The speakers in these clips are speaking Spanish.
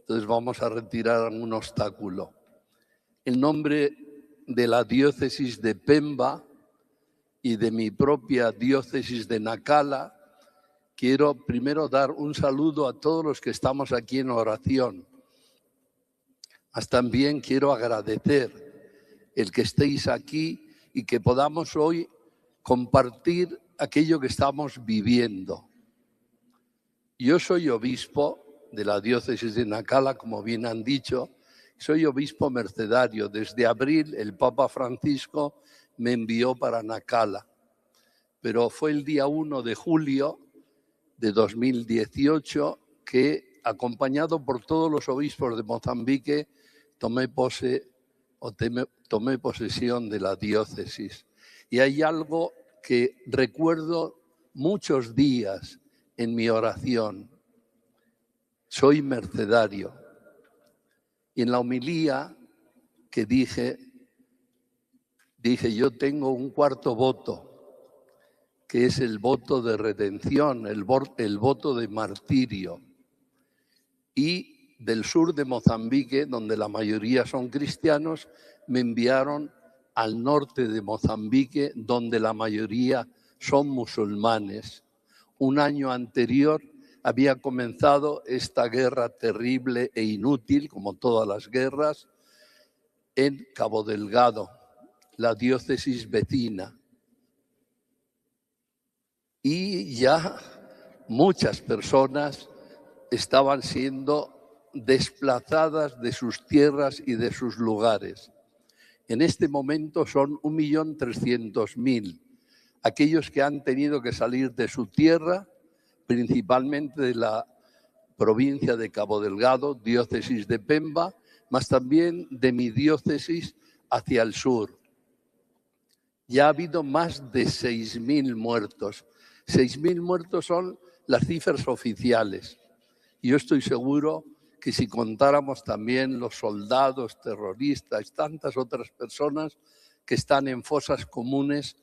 entonces vamos a retirar un obstáculo. En nombre de la diócesis de Pemba y de mi propia diócesis de Nacala, quiero primero dar un saludo a todos los que estamos aquí en oración. También quiero agradecer el que estéis aquí y que podamos hoy compartir aquello que estamos viviendo. Yo soy obispo de la diócesis de Nacala, como bien han dicho, soy obispo mercedario. Desde abril el Papa Francisco me envió para Nacala, pero fue el día 1 de julio de 2018 que, acompañado por todos los obispos de Mozambique, tomé posesión de la diócesis. Y hay algo que recuerdo muchos días en mi oración. Soy mercedario. Y en la homilía que dije, yo tengo un cuarto voto, que es el voto de redención, el voto de martirio. Y del sur de Mozambique, donde la mayoría son cristianos, me enviaron al norte de Mozambique, donde la mayoría son musulmanes. Un año anterior había comenzado esta guerra terrible e inútil, como todas las guerras, en Cabo Delgado, la diócesis vecina. Y ya muchas personas estaban siendo desplazadas de sus tierras y de sus lugares. En este momento son 1.300.000 aquellos que han tenido que salir de su tierra, principalmente de la provincia de Cabo Delgado, diócesis de Pemba, más también de mi diócesis hacia el sur. Ya ha habido más de 6.000 muertos. 6.000 muertos son las cifras oficiales. Yo estoy seguro que si contáramos también los soldados, terroristas, tantas otras personas que están en fosas comunes,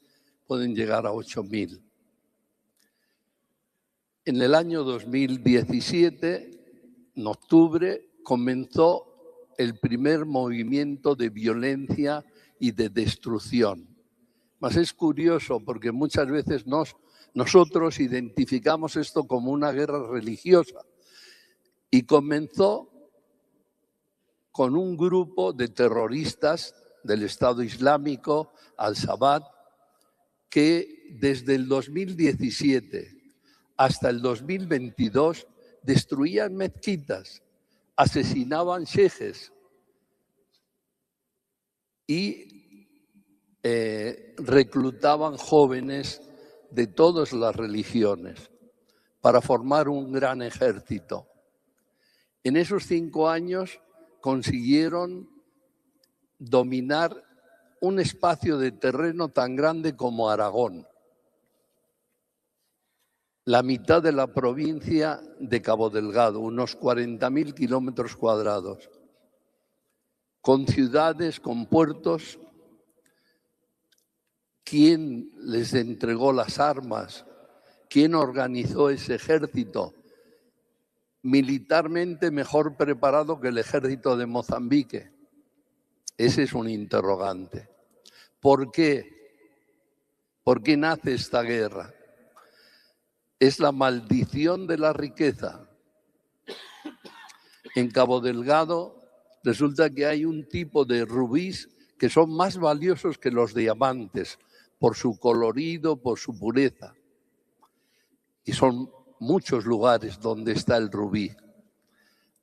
pueden llegar a 8.000. En el año 2017, en octubre, comenzó el primer movimiento de violencia y de destrucción. Mas es curioso porque muchas veces nosotros identificamos esto como una guerra religiosa y comenzó con un grupo de terroristas del Estado Islámico, Al-Shabaab, que desde el 2017 hasta el 2022 destruían mezquitas, asesinaban shejes y reclutaban jóvenes de todas las religiones para formar un gran ejército. En esos 5 años consiguieron dominar un espacio de terreno tan grande como Aragón, la mitad de la provincia de Cabo Delgado, unos 40.000 kilómetros cuadrados, con ciudades, con puertos. ¿Quién les entregó las armas? ¿Quién organizó ese ejército? Militarmente mejor preparado que el ejército de Mozambique. Ese es un interrogante. ¿Por qué? ¿Por qué nace esta guerra? Es la maldición de la riqueza. En Cabo Delgado resulta que hay un tipo de rubíes que son más valiosos que los diamantes por su colorido, por su pureza. Y son muchos lugares donde está el rubí.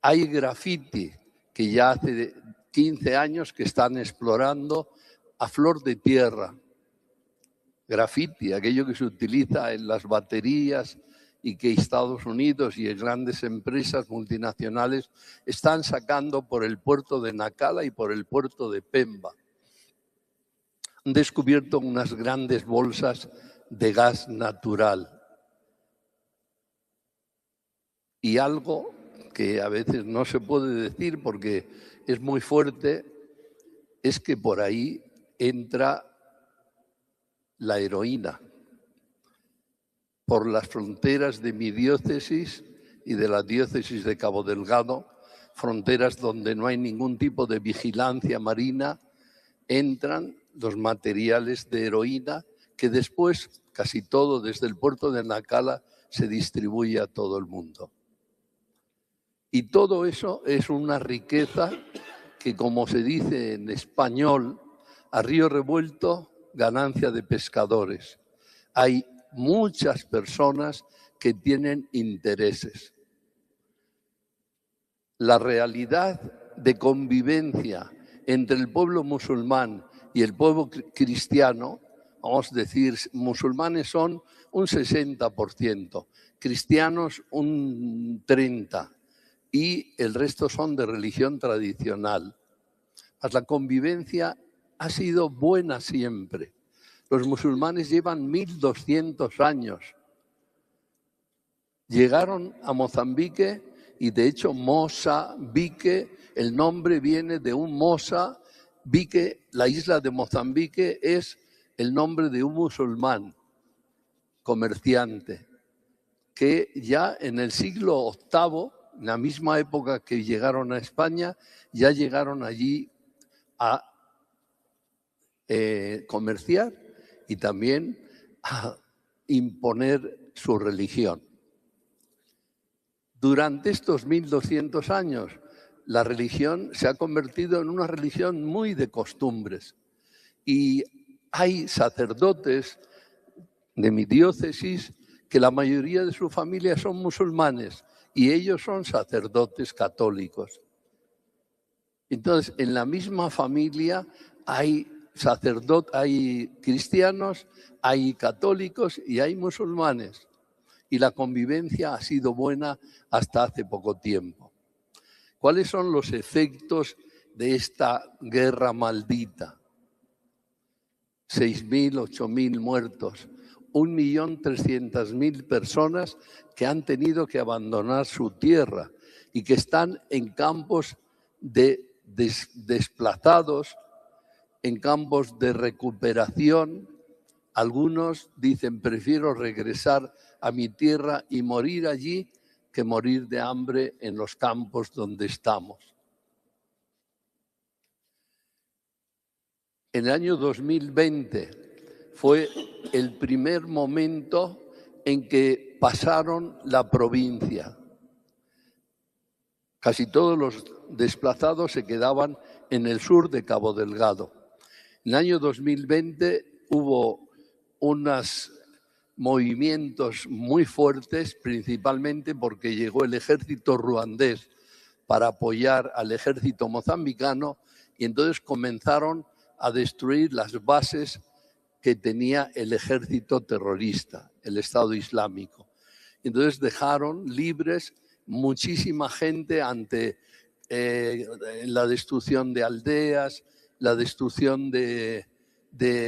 Hay grafiti que ya hace 15 años que están explorando a flor de tierra. Grafiti, aquello que se utiliza en las baterías y que Estados Unidos y grandes empresas multinacionales están sacando por el puerto de Nacala y por el puerto de Pemba. Han descubierto unas grandes bolsas de gas natural. Y algo que a veces no se puede decir porque es muy fuerte, es que por ahí entra la heroína. Por las fronteras de mi diócesis y de la diócesis de Cabo Delgado fronteras donde no hay ningún tipo de vigilancia marina, entran los materiales de heroína que después, casi todo desde el puerto de Nacala, se distribuye a todo el mundo. Y todo eso es una riqueza que, como se dice en español, a río revuelto, ganancia de pescadores. Hay muchas personas que tienen intereses. La realidad de convivencia entre el pueblo musulmán y el pueblo cristiano, vamos a decir, musulmanes son un 60%, cristianos un 30%, y el resto son de religión tradicional. Mas la convivencia ha sido buena siempre. Los musulmanes llevan 1200 años. Llegaron a Mozambique y de hecho Mozambique, el nombre viene de un Mozambique, la isla de Mozambique es el nombre de un musulmán comerciante que ya en el siglo VIII, en la misma época que llegaron a España, ya llegaron allí a comerciar y también a imponer su religión. Durante estos 1200 años, la religión se ha convertido en una religión muy de costumbres. Y hay sacerdotes de mi diócesis que la mayoría de su familia son musulmanes y ellos son sacerdotes católicos. Entonces, en la misma familia hay sacerdotes, hay cristianos, hay católicos y hay musulmanes. Y la convivencia ha sido buena hasta hace poco tiempo. ¿Cuáles son los efectos de esta guerra maldita? 6.000, 8.000 muertos, 1.300.000 personas que han tenido que abandonar su tierra y que están en campos desplazados, en campos de recuperación. Algunos dicen, prefiero regresar a mi tierra y morir allí que morir de hambre en los campos donde estamos. En el año 2020 fue el primer momento en que pasaron la provincia. Casi todos los desplazados se quedaban en el sur de Cabo Delgado. En el año 2020 hubo unos movimientos muy fuertes, principalmente porque llegó el ejército ruandés para apoyar al ejército mozambicano y entonces comenzaron a destruir las bases que tenía el ejército terrorista, el Estado Islámico. Entonces dejaron libres muchísima gente ante la destrucción de aldeas, la destrucción de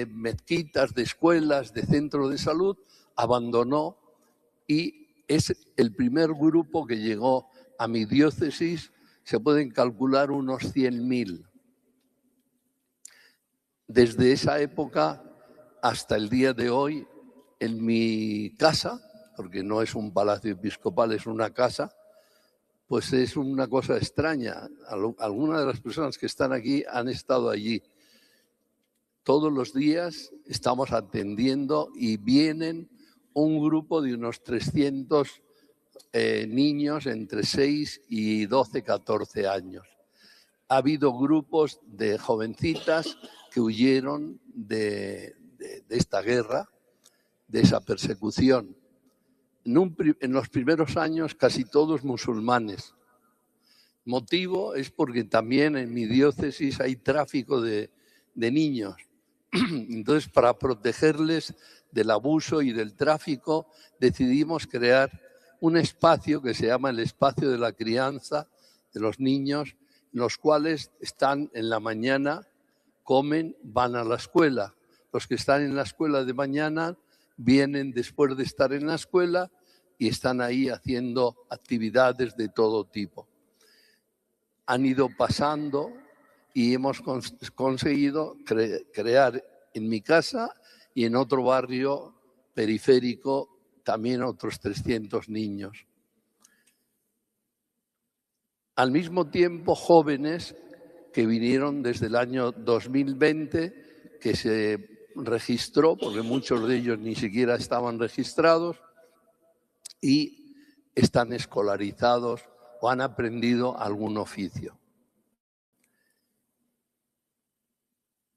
mezquitas, de escuelas, de centros de salud, abandonó y es el primer grupo que llegó a mi diócesis, se pueden calcular unos 100.000. Desde esa época hasta el día de hoy, en mi casa, porque no es un palacio episcopal, es una casa, pues es una cosa extraña. Algunas de las personas que están aquí han estado allí. Todos los días estamos atendiendo y vienen un grupo de unos 300 niños entre 6 y 12, 14 años. Ha habido grupos de jovencitas que huyeron de esta guerra, de esa persecución. En los primeros años casi todos musulmanes. Motivo es porque también en mi diócesis hay tráfico de niños. Entonces, para protegerles del abuso y del tráfico, decidimos crear un espacio que se llama el espacio de la crianza de los niños, los cuales están en la mañana, comen, van a la escuela. Los que están en la escuela de mañana vienen después de estar en la escuela y están ahí haciendo actividades de todo tipo. Han ido pasando y hemos conseguido crear en mi casa y en otro barrio periférico también otros 300 niños. Al mismo tiempo, jóvenes que vinieron desde el año 2020, que se registró, porque muchos de ellos ni siquiera estaban registrados, y están escolarizados o han aprendido algún oficio.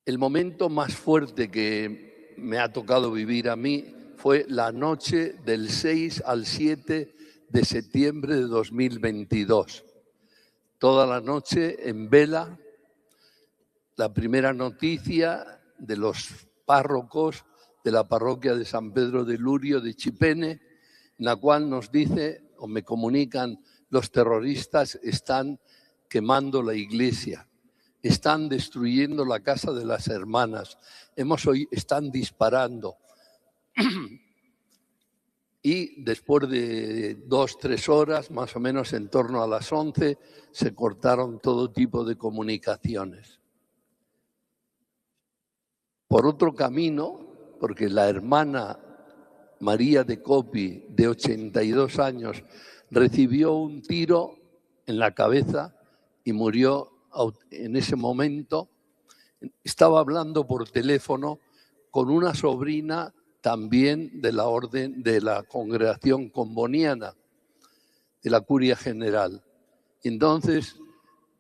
El momento más fuerte que me ha tocado vivir a mí fue la noche del 6 al 7 de septiembre de 2022. Toda la noche en vela, la primera noticia de los párrocos de la parroquia de San Pedro de Lurio de Chipene, en la cual nos dice o me comunican: los terroristas están quemando la iglesia, están destruyendo la casa de las hermanas, están disparando. Y después de 2-3 horas, más o menos en torno a las 11, se cortaron todo tipo de comunicaciones. Por otro camino, porque la hermana María de Copi, de 82 años, recibió un tiro en la cabeza y murió en ese momento. Estaba hablando por teléfono con una sobrina también de la orden de la congregación comboniana, de la curia general. Y entonces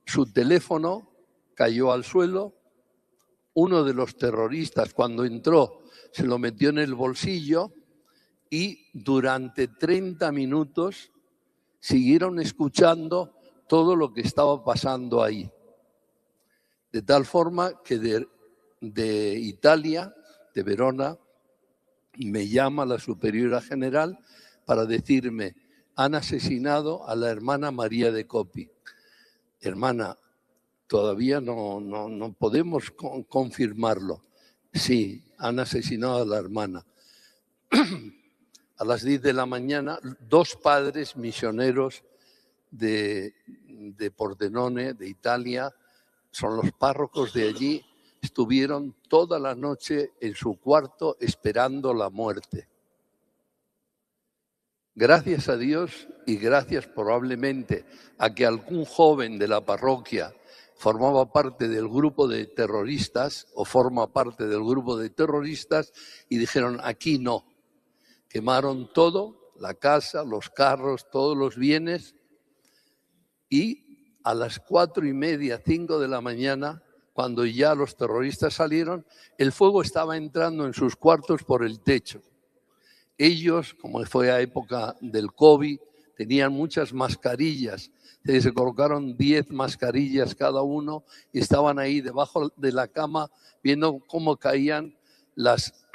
su teléfono cayó al suelo. Uno de los terroristas, cuando entró, se lo metió en el bolsillo y durante 30 minutos siguieron escuchando todo lo que estaba pasando ahí. De tal forma que de Italia, de Verona, me llama la superiora general para decirme: han asesinado a la hermana María de Copi. Hermana, todavía no podemos confirmarlo. Sí, han asesinado a la hermana. A las 10 de la mañana, 2 padres misioneros de Pordenone, de Italia, son los párrocos de allí, estuvieron toda la noche en su cuarto esperando la muerte. Gracias a Dios y gracias probablemente a que algún joven de la parroquia formaba parte del grupo de terroristas o forma parte del grupo de terroristas y dijeron: aquí no. Quemaron todo, la casa, los carros, todos los bienes, y a las 4:30, 5 de la mañana, cuando ya los terroristas salieron, el fuego estaba entrando en sus cuartos por el techo. Ellos, como fue a época del COVID, tenían muchas mascarillas. Se colocaron 10 mascarillas cada uno y estaban ahí debajo de la cama viendo cómo caían las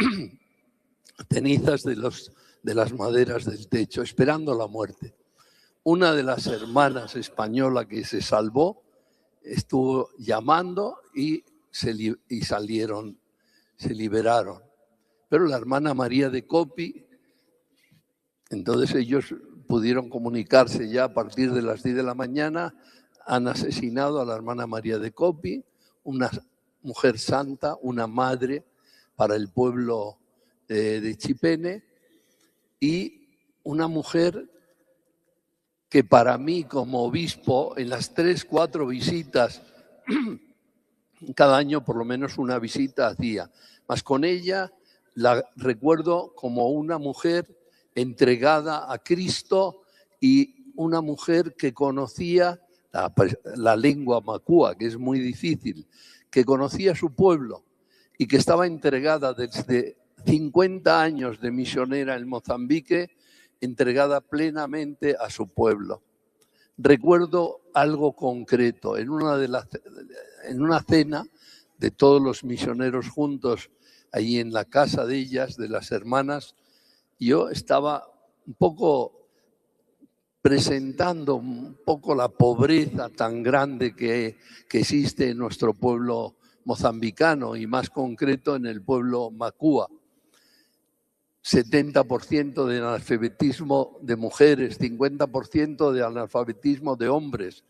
cenizas de las maderas del techo, esperando la muerte. Una de las hermanas españolas que se salvó estuvo llamando y salieron, se liberaron. Pero la hermana María de Copi, entonces ellos pudieron comunicarse ya a partir de las 10 de la mañana, han asesinado a la hermana María de Copi, una mujer santa, una madre para el pueblo de Chipene, y una mujer que para mí como obispo, en las 3-4 visitas, cada año por lo menos una visita hacía, mas con ella la recuerdo como una mujer entregada a Cristo y una mujer que conocía la lengua macúa, que es muy difícil, que conocía su pueblo y que estaba entregada desde 50 años de misionera en Mozambique, entregada plenamente a su pueblo. Recuerdo algo concreto. En una cena de todos los misioneros juntos, allí en la casa de ellas, de las hermanas, yo estaba un poco presentando un poco la pobreza tan grande que existe en nuestro pueblo mozambicano y más concreto en el pueblo macúa. 70% de analfabetismo de mujeres, 50% de analfabetismo de hombres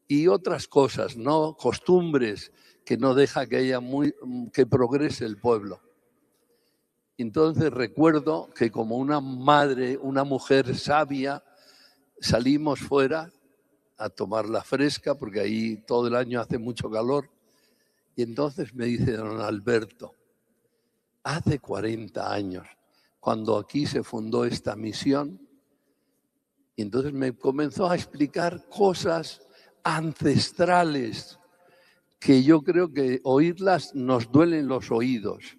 y otras cosas, ¿no? Costumbres que no deja que progrese el pueblo. Entonces recuerdo que como una madre, una mujer sabia, salimos fuera a tomarla fresca, porque ahí todo el año hace mucho calor. Y entonces me dice don Alberto, hace 40 años, cuando aquí se fundó esta misión, y entonces me comenzó a explicar cosas ancestrales que yo creo que oírlas nos duelen los oídos,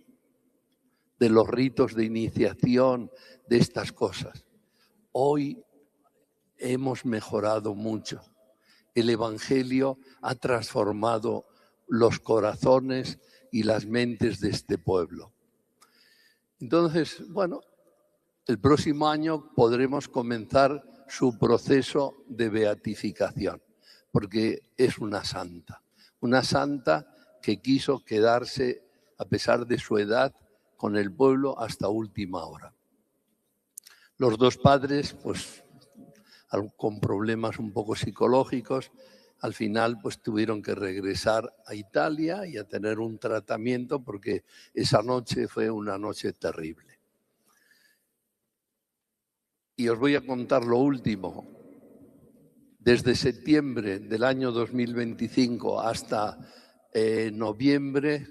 de los ritos de iniciación, de estas cosas. Hoy hemos mejorado mucho. El Evangelio ha transformado los corazones y las mentes de este pueblo. Entonces, bueno, el próximo año podremos comenzar su proceso de beatificación, porque es una santa que quiso quedarse, a pesar de su edad, con el pueblo hasta última hora. Los dos padres, pues, con problemas un poco psicológicos, al final pues tuvieron que regresar a Italia y a tener un tratamiento, porque esa noche fue una noche terrible. Y os voy a contar lo último. Desde septiembre del año 2025 hasta noviembre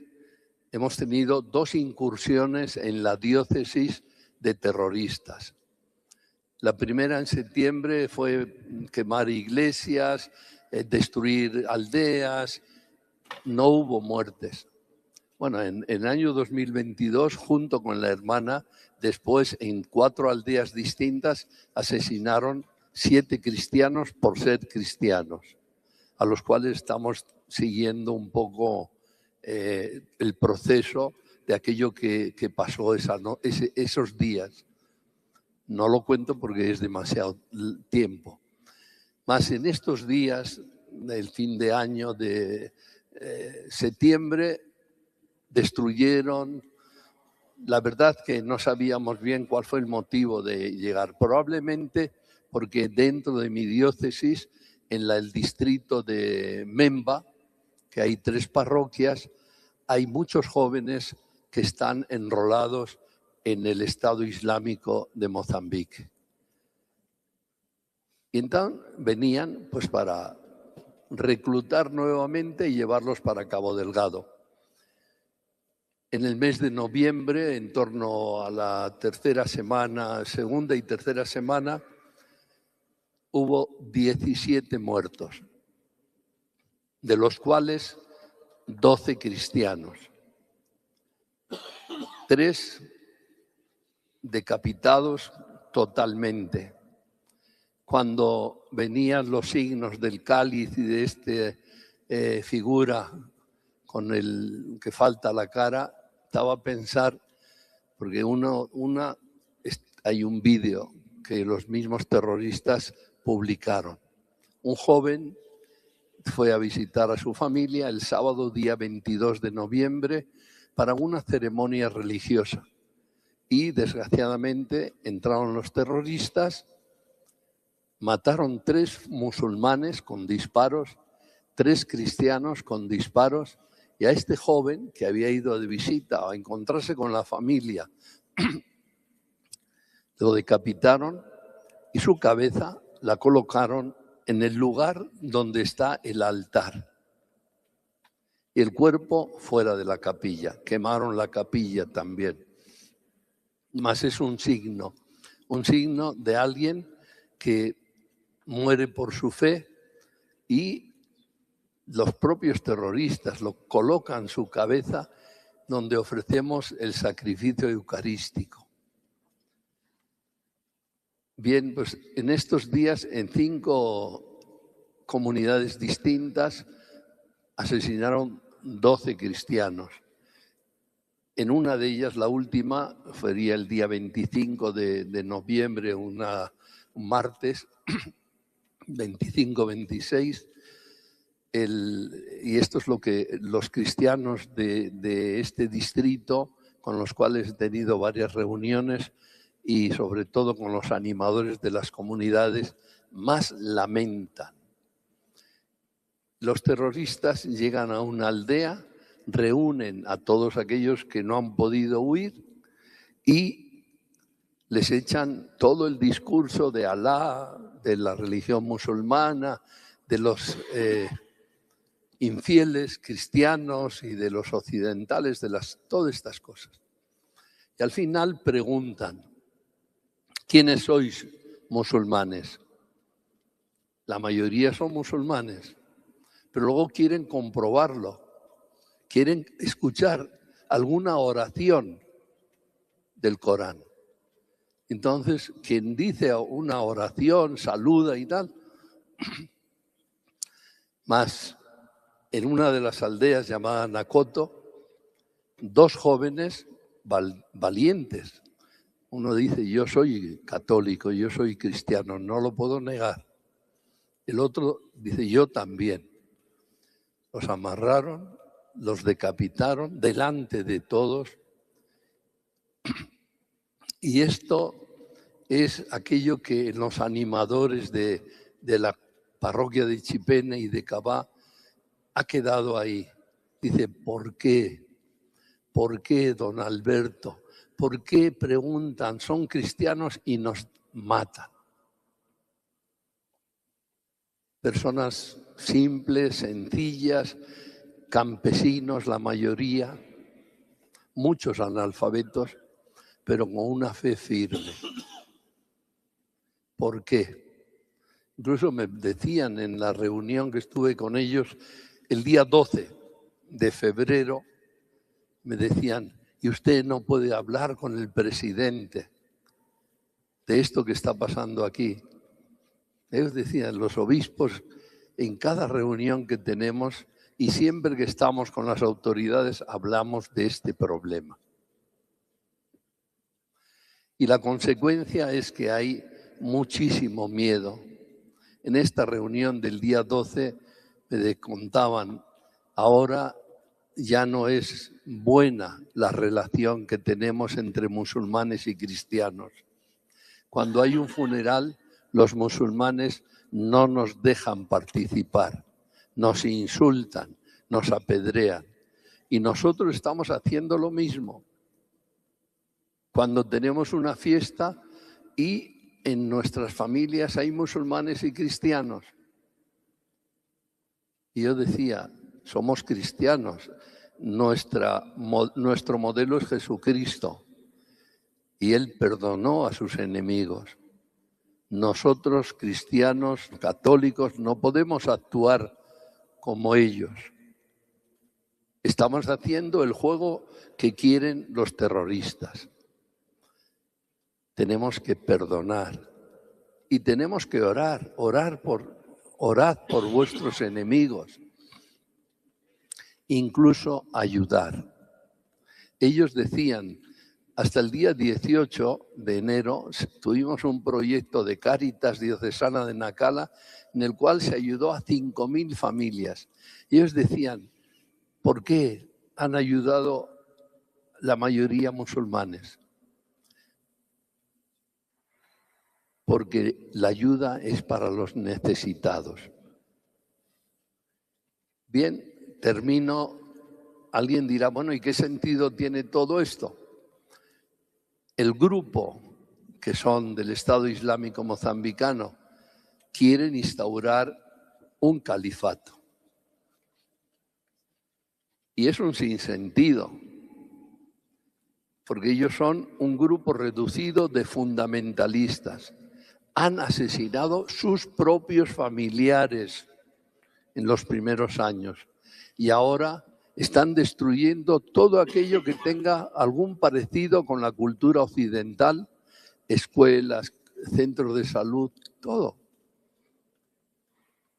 hemos tenido 2 incursiones en la diócesis de terroristas. La primera en septiembre fue quemar iglesias, destruir aldeas. No hubo muertes. Bueno, en el año 2022, junto con la hermana, después en 4 aldeas distintas asesinaron 7 cristianos por ser cristianos, a los cuales estamos siguiendo un poco el proceso de aquello que pasó esos días. No lo cuento porque es demasiado tiempo. Más en estos días del fin de año de septiembre, destruyeron. La verdad que no sabíamos bien cuál fue el motivo de llegar. Probablemente porque dentro de mi diócesis, en el distrito de Memba, que hay 3 parroquias, hay muchos jóvenes que están enrolados en el Estado Islámico de Mozambique. Y entonces venían pues para reclutar nuevamente y llevarlos para Cabo Delgado. En el mes de noviembre, en torno a la segunda y tercera semana, hubo 17 muertos, de los cuales 12 cristianos, 3 decapitados totalmente. Cuando venían los signos del cáliz y de esta figura con el que falta la cara, estaba a pensar, porque hay un vídeo que los mismos terroristas publicaron. Un joven fue a visitar a su familia el sábado día 22 de noviembre para una ceremonia religiosa. Y desgraciadamente entraron los terroristas, mataron 3 musulmanes con disparos, 3 cristianos con disparos, y a este joven que había ido de visita a encontrarse con la familia, lo decapitaron y su cabeza la colocaron en el lugar donde está el altar. Y el cuerpo fuera de la capilla. Quemaron la capilla también. Mas es un signo de alguien que muere por su fe, y los propios terroristas lo colocan su cabeza donde ofrecemos el sacrificio eucarístico. Bien, pues en estos días en 5 comunidades distintas asesinaron 12 cristianos. En una de ellas, la última, sería el día 25 de noviembre, un martes, 25-26, y esto es lo que los cristianos de este distrito, con los cuales he tenido varias reuniones, y sobre todo con los animadores de las comunidades, más lamentan. Los terroristas llegan a una aldea, reúnen a todos aquellos que no han podido huir y les echan todo el discurso de Alá, de la religión musulmana, de los infieles cristianos y de los occidentales, de todas estas cosas. Y al final preguntan, ¿quiénes sois musulmanes? La mayoría son musulmanes, pero luego quieren comprobarlo, quieren escuchar alguna oración del Corán. Entonces, quien dice una oración, saluda y tal, más en una de las aldeas llamada Nakoto, dos jóvenes valientes. Uno dice, yo soy católico, yo soy cristiano, no lo puedo negar. El otro dice, yo también. Los amarraron, los decapitaron delante de todos. Y esto es aquello que los animadores de la parroquia de Chipene y de Cabá ha quedado ahí. Dice, ¿por qué? ¿Por qué, don Alberto? ¿Por qué preguntan? Son cristianos y nos matan. Personas simples, sencillas, campesinos la mayoría, muchos analfabetos, pero con una fe firme. ¿Por qué? Incluso me decían en la reunión que estuve con ellos el día 12 de febrero, me decían, y usted no puede hablar con el presidente de esto que está pasando aquí. Ellos decían, los obispos, en cada reunión que tenemos y siempre que estamos con las autoridades, hablamos de este problema. Y la consecuencia es que hay muchísimo miedo. En esta reunión del día 12 me contaban, ahora ya no es buena la relación que tenemos entre musulmanes y cristianos. Cuando hay un funeral, los musulmanes no nos dejan participar, nos insultan, nos apedrean. Y nosotros estamos haciendo lo mismo. Cuando tenemos una fiesta y en nuestras familias hay musulmanes y cristianos. Y yo decía, somos cristianos, nuestro modelo es Jesucristo y Él perdonó a sus enemigos. Nosotros, cristianos, católicos, no podemos actuar como ellos. Estamos haciendo el juego que quieren los terroristas. Tenemos que perdonar y tenemos que orad por vuestros enemigos, incluso ayudar. Ellos decían, hasta el día 18 de enero tuvimos un proyecto de Cáritas Diocesana de Nacala en el cual se ayudó a 5.000 familias. Ellos decían, ¿por qué han ayudado la mayoría musulmanes? Porque la ayuda es para los necesitados. Bien, termino. Alguien dirá, bueno, ¿y qué sentido tiene todo esto? El grupo, que son del Estado Islámico Mozambicano, quieren instaurar un califato. Y es un sinsentido, porque ellos son un grupo reducido de fundamentalistas. Han asesinado sus propios familiares en los primeros años y ahora están destruyendo todo aquello que tenga algún parecido con la cultura occidental, escuelas, centros de salud, todo.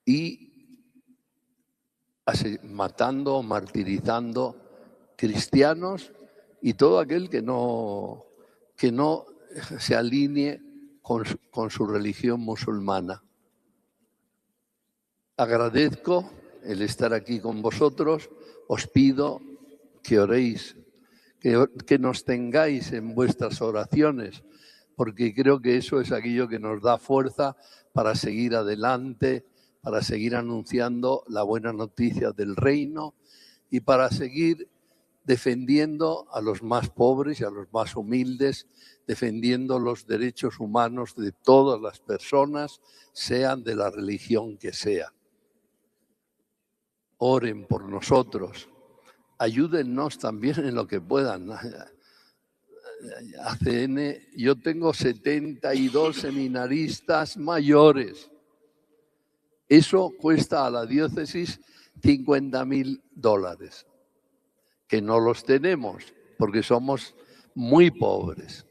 Y matando, martirizando cristianos y todo aquel que no se alinee con su religión musulmana. Agradezco el estar aquí con vosotros. Os pido que oréis, que nos tengáis en vuestras oraciones, porque creo que eso es aquello que nos da fuerza para seguir adelante, para seguir anunciando la buena noticia del reino y para seguir defendiendo a los más pobres y a los más humildes, defendiendo los derechos humanos de todas las personas, sean de la religión que sea. oren por nosotros, ayúdennos también en lo que puedan. ACN, yo tengo 72 seminaristas mayores. Eso cuesta a la diócesis $50.000, que no los tenemos porque somos muy pobres.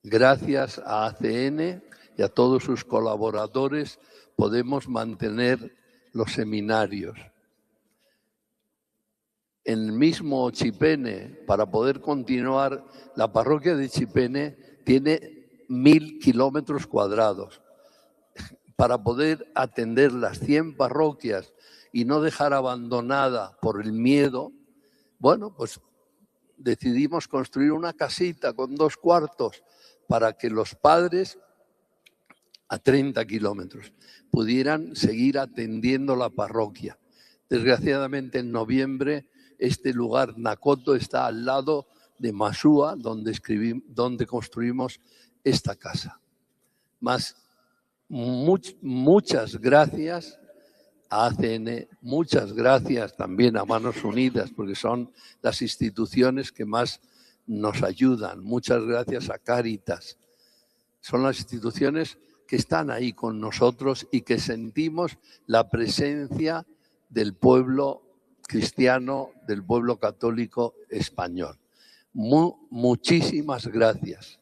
Gracias a ACN y a todos sus colaboradores podemos mantener los seminarios. En el mismo Chipene, para poder continuar, la parroquia de Chipene tiene 1.000 kilómetros cuadrados. Para poder atender las 100 parroquias y no dejar abandonada por el miedo, bueno, pues decidimos construir una casita con 2 cuartos para que los padres a 30 kilómetros pudieran seguir atendiendo la parroquia. Desgraciadamente en noviembre este lugar, Nacoto, está al lado de Masúa, donde construimos esta casa. Muchas gracias a ACN, muchas gracias también a Manos Unidas, porque son las instituciones que más nos ayudan. Muchas gracias a Cáritas. Son las instituciones que están ahí con nosotros y que sentimos la presencia del pueblo cristiano, del pueblo católico español. Muchísimas gracias.